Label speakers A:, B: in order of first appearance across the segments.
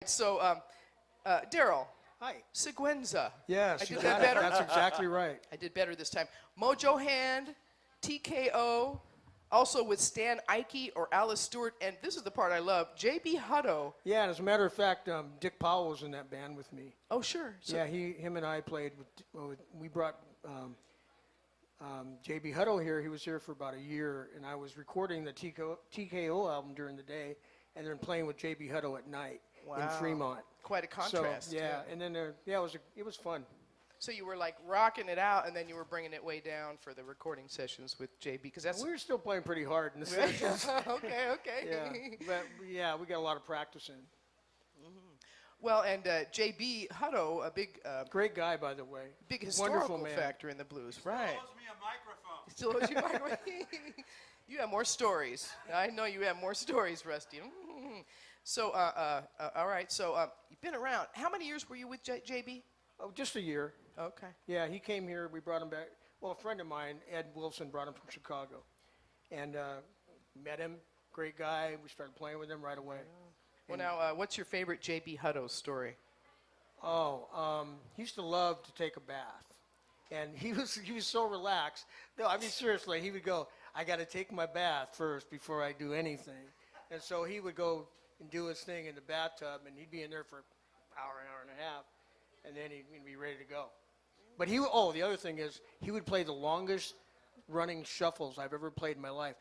A: So, Daryl,
B: Hi.
A: Seguenza.
B: Yes,
A: I
B: you
A: did
B: got
A: that
B: it.
A: better?
B: That's exactly right.
A: I did better this time. Mojo Hand, TKO, also with Stan Ike or Alice Stewart, and this is the part I love, J.B. Hutto.
B: Yeah, and as a matter of fact, Dick Powell was in that band with me.
A: Oh, sure. So
B: Yeah, him and I played we brought J.B. Hutto here. He was here for about a year, and I was recording the TKO album during the day, and then playing with J.B. Hutto at night in Fremont.
A: Quite a contrast.
B: So, and then it was fun.
A: So you were like rocking it out, and then you were bringing it way down for the recording sessions with JB, because that's.
B: We were still playing pretty hard in the sessions.
A: okay.
B: Yeah, but yeah, we got a lot of practice in.
A: Well, and JB Hutto, a big,
B: great guy, by the way.
A: big historical
B: man.
A: factor in the blues, right?
C: He owes me a microphone.
A: He still owes you a microphone. You have more stories. I know you have more stories, Rusty. So, all right. So you've been around. How many years were you with JB?
B: Oh, just a year.
A: Okay.
B: Yeah, he came here. We brought him back. Well, a friend of mine, Ed Wilson, brought him from Chicago, and met him. Great guy. We started playing with him right away.
A: Well, now, what's your favorite J.B. Hutto story?
B: He used to love to take a bath, and he was so relaxed. No, I mean seriously, he would go, "I got to take my bath first before I do anything," and so he would go and do his thing in the bathtub, and he'd be in there for an hour and a half, and then he'd be ready to go. But the other thing is, he would play the longest running shuffles I've ever played in my life.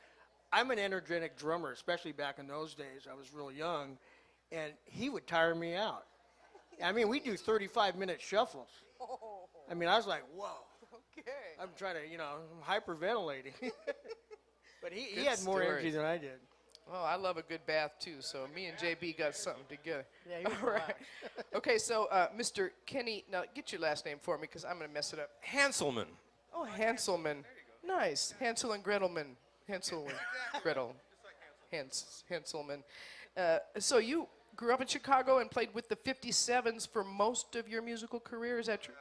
B: I'm an energetic drummer, especially back in those days. I was real young, and he would tire me out. I mean, we do 35-minute shuffles. I mean, I was like, whoa.
A: Okay.
B: I'm trying to, I'm hyperventilating. But he had more
A: stories.
B: energy than I did.
A: Well, I love a good bath, too, so me and JB got something together.
B: Yeah, he was
A: All right. Okay, so Mr. Kenny, now get your last name for me, because I'm going to mess it up.
D: Hanselman.
A: Oh, Hanselman. Nice. Hansel and Gretelman. Hansel and Gretel. Hanselman. So you grew up in Chicago and played with the 57s for most of your musical career, is that true?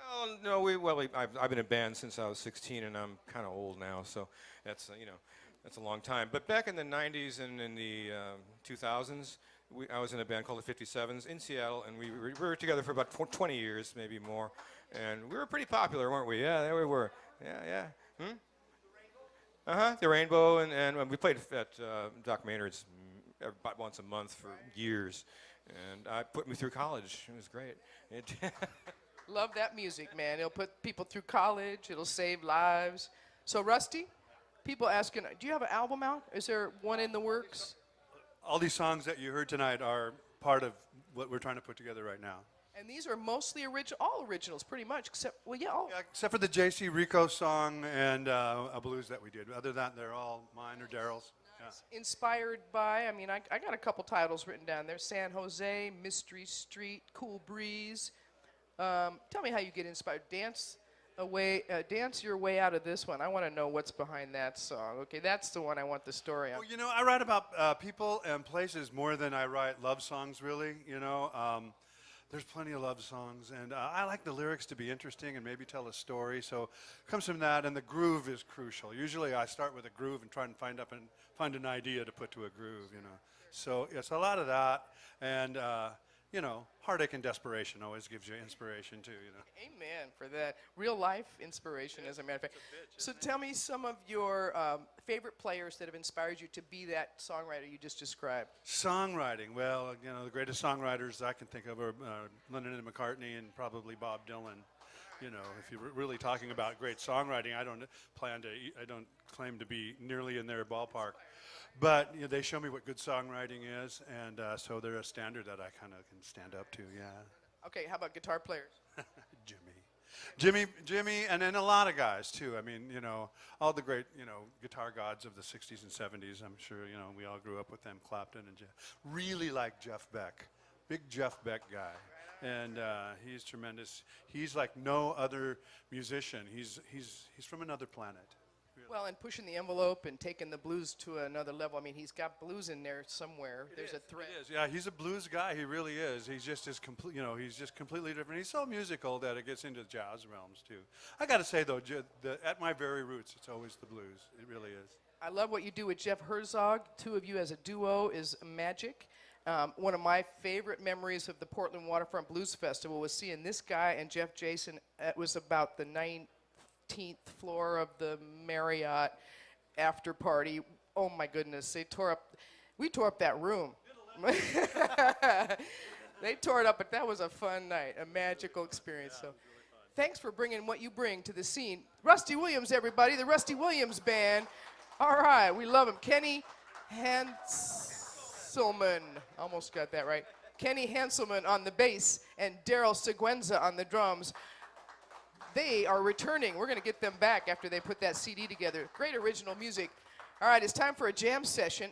D: No, I've been in band since I was 16, and I'm kind of old now, so that's that's a long time. But back in the 90s and in the 2000s, I was in a band called the 57s in Seattle, and we were together for about 20 years, maybe more, and we were pretty popular, weren't we? Yeah, there we were. Yeah. The Rainbow, and we played at Doc Maynard's about once a month for years, and I put me through college. It was great.
A: Love that music, man. It'll put people through college. It'll save lives. So, Rusty, people asking, do you have an album out? Is there one in the works?
C: All these songs that you heard tonight are part of what we're trying to put together right now.
A: And these are mostly all originals, pretty much, except, all.
C: Yeah, except for the J.C. Rico song and a blues that we did. Other than that, they're all mine or Daryl's. Yeah.
A: Inspired by, I got a couple titles written down there. San Jose, Mystery Street, Cool Breeze. Tell me how you get inspired. Dance your way out of this one. I want to know what's behind that song. Okay, that's the one I want the story on.
C: Well, I write about people and places more than I write love songs, really. There's plenty of love songs, and I like the lyrics to be interesting and maybe tell a story. So it comes from that, and the groove is crucial. Usually I start with a groove and try and find an idea to put to a groove, So it's a lot of that, and heartache and desperation always gives you inspiration too,
A: Amen for that. Real life inspiration, as a matter of fact. So tell me some of your favorite players that have inspired you to be that songwriter you just described.
C: Songwriting, well, the greatest songwriters I can think of are Lennon and McCartney and probably Bob Dylan. If you're really talking about great songwriting, I don't claim to be nearly in their ballpark. But they show me what good songwriting is, and so they're a standard that I kind of can stand up to, yeah.
A: Okay, how about guitar players?
C: Jimmy, and then a lot of guys, too. I mean, all the great, guitar gods of the 60s and 70s. I'm sure, we all grew up with them, Clapton and Jeff. Really like Jeff Beck, big Jeff Beck guy. And he's tremendous. He's like no other musician. He's from another planet. Really.
A: Well, and pushing the envelope and taking the blues to another level. He's got blues in there somewhere. There's a thread.
C: It is. Yeah, he's a blues guy. He really is. He's just he's just completely different. He's so musical that it gets into jazz realms too. I got to say though, at my very roots, it's always the blues. It really is.
A: I love what you do with Jeff Herzog. Two of you as a duo is magic. One of my favorite memories of the Portland Waterfront Blues Festival was seeing this guy and Jeff Jason. It was about the 19th floor of the Marriott after party. Oh my goodness, we tore up that room. They tore it up, but that was a fun night, a magical experience. So, thanks for bringing what you bring to the scene. Rusty Williams, everybody, the Rusty Williams Band. All right, we love him. Kenny Hanselman, almost got that right. Kenny Hanselman on the bass and Daryl Seguenza on the drums. They are returning. We're going to get them back after they put that CD together. Great original music. All right, it's time for a jam session.